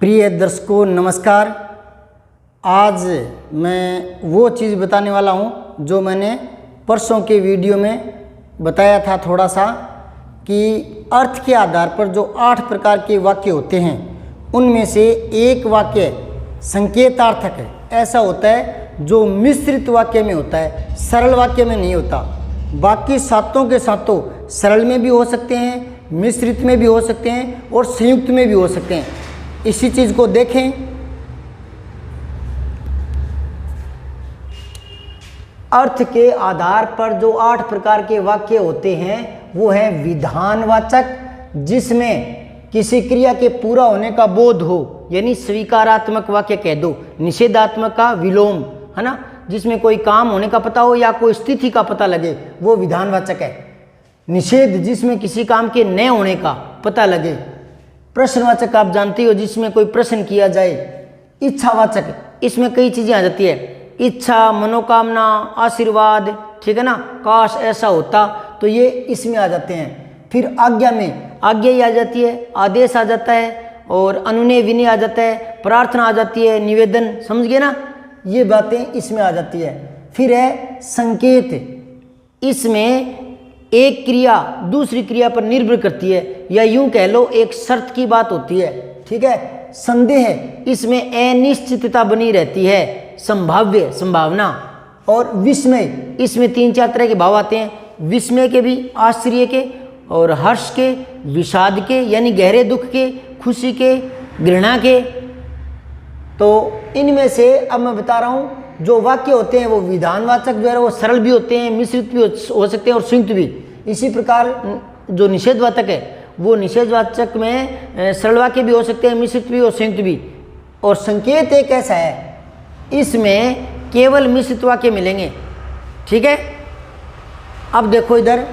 प्रिय दर्शकों नमस्कार। आज मैं वो चीज़ बताने वाला हूँ जो मैंने परसों के वीडियो में बताया था थोड़ा सा, कि अर्थ के आधार पर जो 8 प्रकार के वाक्य होते हैं उनमें से एक वाक्य संकेतार्थक है। ऐसा होता है जो मिश्रित वाक्य में होता है, सरल वाक्य में नहीं होता। बाकी सातों के सातों सरल में भी हो सकते हैं, मिश्रित में भी हो सकते हैं और संयुक्त में भी हो सकते हैं। इसी चीज़ को देखें। अर्थ के आधार पर जो 8 प्रकार के वाक्य होते हैं वो है विधानवाचक, जिसमें किसी क्रिया के पूरा होने का बोध हो, यानी स्वीकारात्मक वाक्य कह दो। निषेधात्मक का विलोम, है ना, जिसमें कोई काम होने का पता हो या कोई स्थिति का पता लगे, वो विधानवाचक है। निषेध, जिसमें किसी काम के न होने का पता लगे। प्रश्नवाचक आप जानते हो, जिसमें कोई प्रश्न किया जाए। इच्छावाचक, इसमें कई चीजें आ जाती है, इच्छा, मनोकामना, आशीर्वाद, ठीक है ना, काश ऐसा होता, तो ये इसमें आ जाते हैं। फिर आज्ञा में आज्ञा ही आ जाती है, आदेश आ जाता है, और अनुनय विनय आ जाता है, प्रार्थना आ जाती है, निवेदन, समझ गए ना, ये बातें इसमें आ जाती है। फिर है संकेत, इसमें एक क्रिया दूसरी क्रिया पर निर्भर करती है, या यूं कह लो एक शर्त की बात होती है, ठीक है। संदेह, इसमें अनिश्चितता बनी रहती है, संभाव्य, संभावना। और विस्मय, इसमें 3-4 तरह के भाव आते हैं। विस्मय के भी, आश्चर्य के, और हर्ष के, विषाद के यानी गहरे दुख के, खुशी के, घृणा के। तो इनमें से अब मैं बता रहा हूँ जो वाक्य होते हैं वो विधानवाचक जो है वो सरल भी होते हैं, मिश्रित भी हो सकते हैं और संयुक्त भी। इसी प्रकार जो निषेधवाचक है वो निषेधवाचक में सरल वाक्य भी हो सकते हैं, मिश्रित भी और संयुक्त भी। और संकेत एक ऐसा है, इसमें केवल मिश्रित वाक्य मिलेंगे, ठीक है। अब देखो इधर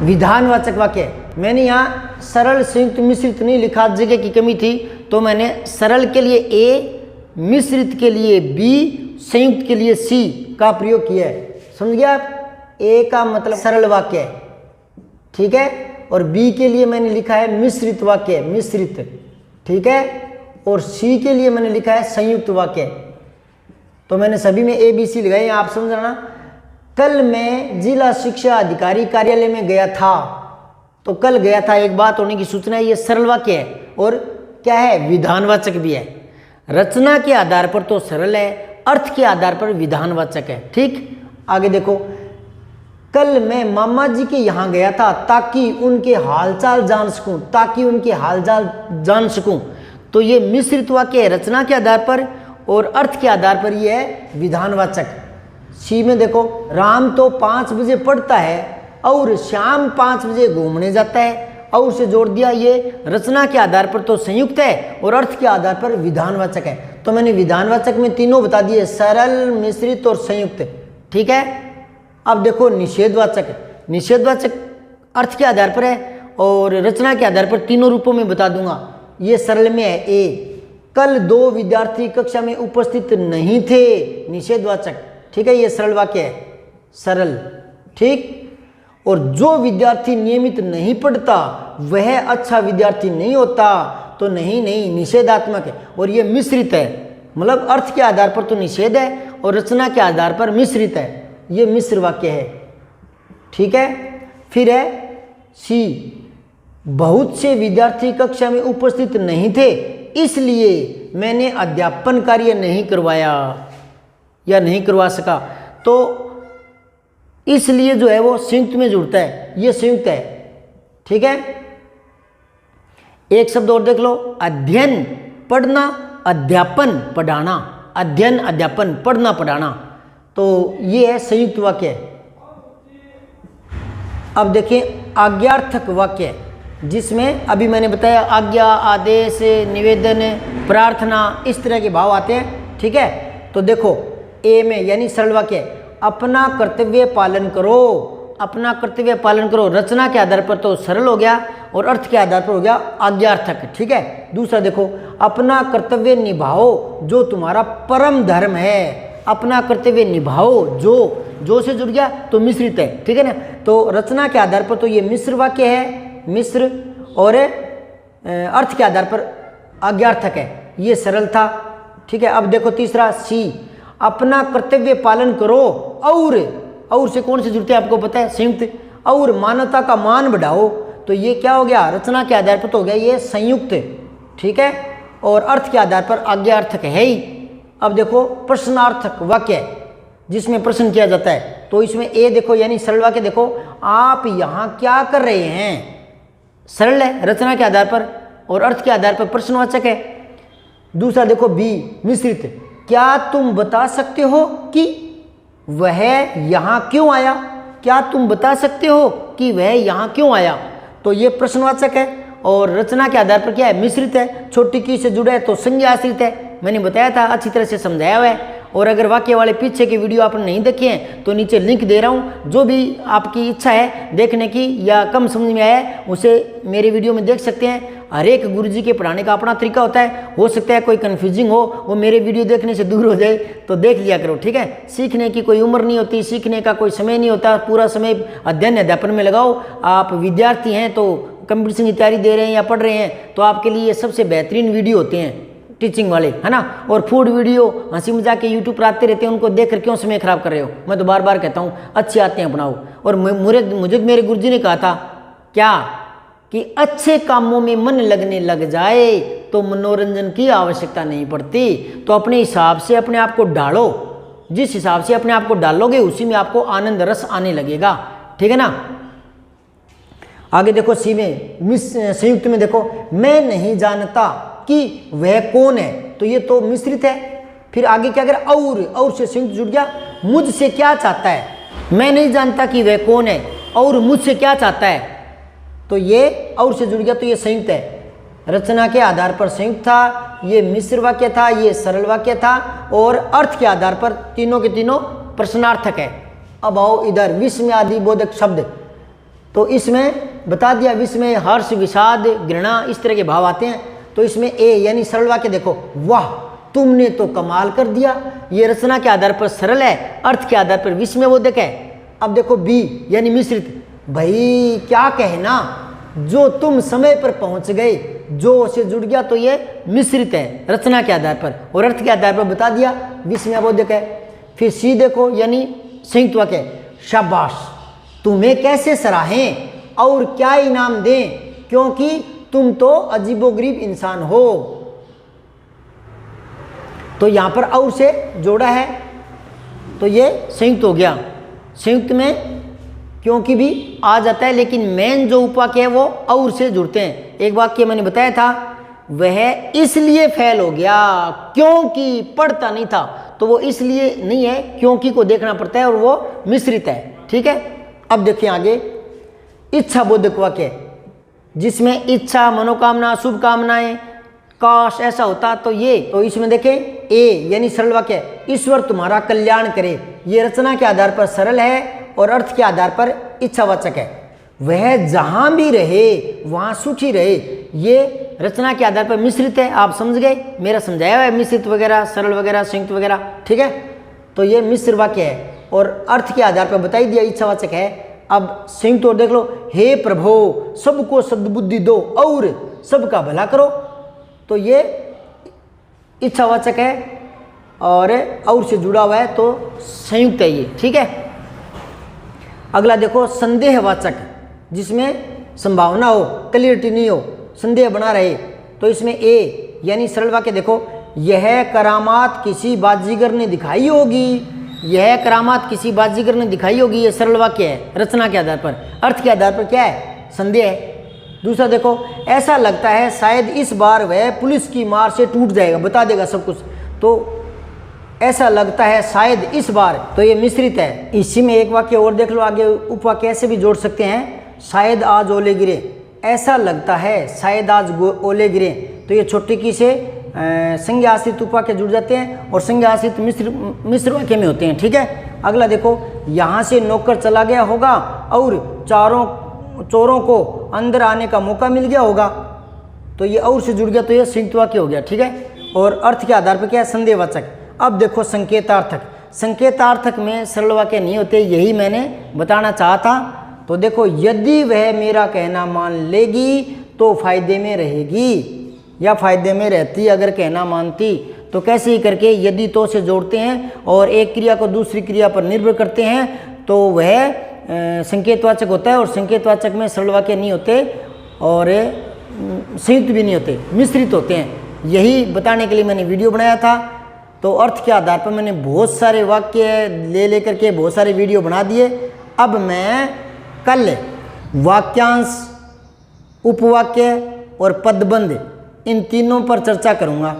विधानवाचक वाक्य, मैंने यहाँ सरल, संयुक्त, मिश्रित नहीं लिखा, जगह की कमी थी, तो मैंने सरल के लिए ए, मिश्रित के लिए बी, संयुक्त के लिए सी का प्रयोग किया है। समझ गया आप? ए का मतलब सरल वाक्य है, ठीक है, और बी के लिए मैंने लिखा है मिश्रित वाक्य, मिश्रित, ठीक है, और सी के लिए मैंने लिखा है संयुक्त वाक्य। तो मैंने सभी में ए बी सी लगाए, आप समझ रहे ना। कल मैं जिला शिक्षा अधिकारी कार्यालय में गया था, तो कल गया था एक बात होने की सूचना है, ये सरल वाक्य है और क्या है, विधानवाचक भी है। रचना के आधार पर तो सरल है, अर्थ के आधार पर विधानवाचक है, ठीक। आगे देखो, कल मैं मामा जी के यहाँ गया था ताकि उनके हालचाल जान सकूं, ताकि उनके हालचाल जान सकूं, तो ये मिश्रित वाक्य है रचना के आधार पर, और अर्थ के आधार पर ये है विधानवाचक। सी में देखो, राम तो 5 बजे पढ़ता है और शाम 5 बजे घूमने जाता है, और से जोड़ दिया, ये रचना के आधार पर तो संयुक्त है और अर्थ के आधार पर विधानवाचक है। तो मैंने विधानवाचक में तीनों बता दिए, सरल, मिश्रित और संयुक्त, ठीक है। अब देखो निषेधवाचक, निषेधवाचक अर्थ के आधार पर है और रचना के आधार पर तीनों रूपों में बता दूंगा। ये सरल में है ए, कल 2 विद्यार्थी कक्षा में उपस्थित नहीं थे, निषेधवाचक, ठीक है, ये सरल वाक्य है, सरल, ठीक। और जो विद्यार्थी नियमित नहीं पढ़ता वह अच्छा विद्यार्थी नहीं होता, तो नहीं, निषेधात्मक है, और ये मिश्रित है, मतलब अर्थ के आधार पर तो निषेध है और रचना के आधार पर मिश्रित है, ये मिश्र वाक्य है, ठीक है। फिर है सी, बहुत से विद्यार्थी कक्षा में उपस्थित नहीं थे, इसलिए मैंने अध्यापन कार्य नहीं करवाया या नहीं करवा सका। तो इसलिए जो है वो संयुक्त में जुड़ता है, ये संयुक्त है, ठीक है। एक शब्द और देख लो, अध्ययन, पढ़ना, अध्यापन, पढ़ाना, अध्ययन, अध्यापन, पढ़ना, पढ़ाना, तो ये है संयुक्त वाक्य। अब देखें आज्ञार्थक वाक्य, जिसमें अभी मैंने बताया आज्ञा, आदेश, निवेदन, प्रार्थना, इस तरह के भाव आते हैं, ठीक है। तो देखो ए में यानी सरल वाक्य, अपना कर्तव्य पालन करो, अपना कर्तव्य पालन करो, रचना के आधार पर तो सरल हो गया और अर्थ के आधार पर हो गया आज्ञार्थक, ठीक है। दूसरा देखो, अपना कर्तव्य निभाओ जो तुम्हारा परम धर्म है, अपना कर्तव्य निभाओ, जो से जुड़ गया तो मिश्रित है, ठीक है ना। तो रचना के आधार पर तो ये मिश्र वाक्य है, मिश्र, और अर्थ के आधार पर आज्ञार्थक है, ये सरल था। ठीक है, अब देखो तीसरा सी, अपना कर्तव्य पालन करो और से कौन से जुड़ते हैं आपको पता है, संयुक्त, और मानवता का मान बढ़ाओ। तो ये क्या हो गया, रचना के आधार पर तो हो गया ये संयुक्त। ठीक है, और अर्थ के आधार पर आज्ञार्थक है ही। अब देखो प्रश्नार्थक वाक्य जिसमें प्रश्न किया जाता है, तो इसमें ए देखो यानी सरल वाक्य देखो, आप यहाँ क्या कर रहे हैं, सरल है रचना के आधार पर, और अर्थ के आधार पर प्रश्नवाचक है। दूसरा देखो बी मिश्रित, क्या तुम बता सकते हो कि वह यहाँ क्यों आया, क्या तुम बता सकते हो कि वह यहाँ क्यों आया, तो ये प्रश्नवाचक है। और रचना के आधार पर क्या है, मिश्रित है, छोटी की से जुड़ा है तो संज्ञा आश्रित है, मैंने बताया था, अच्छी तरह से समझाया हुआ है। और अगर वाक्य वाले पीछे की वीडियो आपने नहीं देखे हैं तो नीचे लिंक दे रहा हूँ, जो भी आपकी इच्छा है देखने की या कम समझ में आया उसे मेरे वीडियो में देख सकते हैं। हर एक गुरुजी के पढ़ाने का अपना तरीका होता है, हो सकता है कोई कन्फ्यूजिंग हो, वो मेरे वीडियो देखने से दूर हो जाए तो देख लिया करो। ठीक है, सीखने की कोई उम्र नहीं होती, सीखने का कोई समय नहीं होता, पूरा समय अध्ययन अध्यापन में लगाओ। आप विद्यार्थी हैं तो कंपटीशन की तैयारी दे रहे हैं या पढ़ रहे हैं तो आपके लिए सबसे बेहतरीन वीडियो होते हैं टीचिंग वाले, है ना। और फूड वीडियो हंसी मजाक के यूट्यूब पर आते रहते हैं, उनको देखकर क्यों समय खराब कर रहे हो। मैं तो बार बार कहता हूँ अच्छे आते हैं अपनाओ। और मुझे मेरे गुरुजी ने कहा था क्या कि अच्छे कामों में मन लगने लग जाए तो मनोरंजन की आवश्यकता नहीं पड़ती। तो अपने हिसाब से अपने आप को ढालो, जिस हिसाब से अपने आप को डालोगे उसी में आपको आनंद रस आने लगेगा। ठीक है ना। आगे देखो सी में संयुक्त में देखो, मैं नहीं जानता कि वह कौन है, तो ये तो मिश्रित है। फिर आगे क्या करें, और से संयुक्त जुड़ गया, मुझसे क्या चाहता है, मैं नहीं जानता कि वह कौन है और मुझसे क्या चाहता है, तो ये और से जुड़ गया तो ये संयुक्त है। रचना के आधार पर संयुक्त था, ये मिश्र वाक्य था, ये सरल वाक्य था, और अर्थ के आधार पर तीनों के तीनों प्रश्नार्थक है। अब आओ इधर विस्मय आदि बोधक शब्द, तो इसमें बता दिया विस्मय, हर्ष, विषाद, घृणा, इस तरह के भाव आते हैं। तो इसमें ए यानी सरल वाक्य देखो, वाह तुमने तो कमाल कर दिया, ये रचना के आधार पर सरल है, अर्थ के आधार पर विस्मयबोधक है। अब देखो बी यानी मिश्रित, भाई क्या कहना, जो तुम समय पर पहुंच गए, जो से जुड़ गया तो ये मिश्रित है रचना के आधार पर, और अर्थ के आधार पर बता दिया विस्मयबोधक है। फिर सी देखो यानी संयुक्त वाक्य, शाबाश तुम्हें कैसे सराहें और क्या इनाम दें, क्योंकि तुम तो अजीबोगरीब इंसान हो। तो यहां पर और से जोड़ा है तो ये संयुक्त हो गया। संयुक्त में क्योंकि भी आ जाता है, लेकिन मेन जो उपवाक्य है वो और से जुड़ते हैं। एक वाक्य मैंने बताया था, वह इसलिए फेल हो गया क्योंकि पढ़ता नहीं था, तो वो इसलिए नहीं है, क्योंकि को देखना पड़ता है, और वो मिश्रित है। ठीक है, अब देखिए आगे इच्छा बोधक वाक्य, जिसमें इच्छा, मनोकामना, शुभकामनाएं, काश ऐसा होता, तो ये तो इसमें देखें ए यानी सरल वाक्य, ईश्वर तुम्हारा कल्याण करे, ये रचना के आधार पर सरल है और अर्थ के आधार पर इच्छावाचक है। वह जहां भी रहे वहां सुखी रहे, ये रचना के आधार पर मिश्रित है। आप समझ गए, मेरा समझाया हुआ है मिश्रित वगैरह, सरल वगैरह, संयुक्त वगैरह। ठीक है, तो ये मिश्र वाक्य है और अर्थ के आधार पर बता ही दिया इच्छावाचक है। अब संयुक्त और देख लो, हे प्रभु सबको सद्बुद्धि दो और सबका भला करो, तो ये इच्छावाचक है और से जुड़ा हुआ है तो संयुक्त है ये। ठीक है, अगला देखो संदेहवाचक, जिसमें संभावना हो, क्लियरिटी नहीं हो, संदेह बना रहे, तो इसमें ए यानी सरल वाक्य देखो, यह करामात किसी बाजीगर ने दिखाई होगी, यह करामात किसी बाजीगर ने दिखाई होगी, ये सरल वाक्य है रचना के आधार पर। अर्थ के आधार पर क्या है, संदेह है। दूसरा देखो, ऐसा लगता है शायद इस बार वह पुलिस की मार से टूट जाएगा, बता देगा सब कुछ, तो ऐसा लगता है शायद इस बार, तो ये मिश्रित है। इसी में एक वाक्य और देख लो, आगे उपवाक्य ऐसे भी जोड़ सकते हैं, शायद आज ओले गिरे, ऐसा लगता है शायद आज ओले गिरे, तो ये छोटी की से संज्ञा आश्रित उपवाक्य जुड़ जाते हैं और संज्ञा आश्रित मिश्र वाक्य में होते हैं। ठीक है, अगला देखो, यहाँ से नौकर चला गया होगा और चोरों को अंदर आने का मौका मिल गया होगा, तो ये और से जुड़ गया तो ये संयुक्त वाक्य हो गया। ठीक है, और अर्थ के आधार पर क्या है, संदेहवाचक। अब देखो संकेतार्थक, संकेतार्थक में सरल वाक्य नहीं होते, यही मैंने बताना चाहा था। तो देखो, यदि वह मेरा कहना मान लेगी तो फायदे में रहेगी, या फायदे में रहती अगर कहना मानती। तो कैसे ही करके यदि तो से जोड़ते हैं और एक क्रिया को दूसरी क्रिया पर निर्भर करते हैं तो वह संकेतवाचक होता है। और संकेतवाचक में सरल वाक्य नहीं होते और संयुक्त भी नहीं होते, मिश्रित होते हैं। यही बताने के लिए मैंने वीडियो बनाया था। तो अर्थ के आधार पर मैंने बहुत सारे वाक्य ले करके बहुत सारे वीडियो बना दिए। अब मैं कल वाक्यांश, उपवाक्य और पदबंध इन तीनों पर चर्चा करूंगा।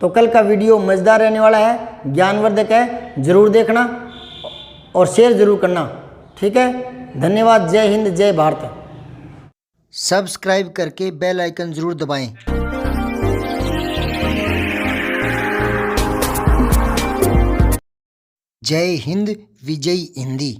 तो कल का वीडियो मज़ेदार रहने वाला है, ज्ञानवर्धक है, ज़रूर देखना और शेयर ज़रूर करना। ठीक है, धन्यवाद। जय हिंद, जय भारत। सब्सक्राइब करके बेल आइकन ज़रूर दबाएं। जय हिंद, विजय हिंदी।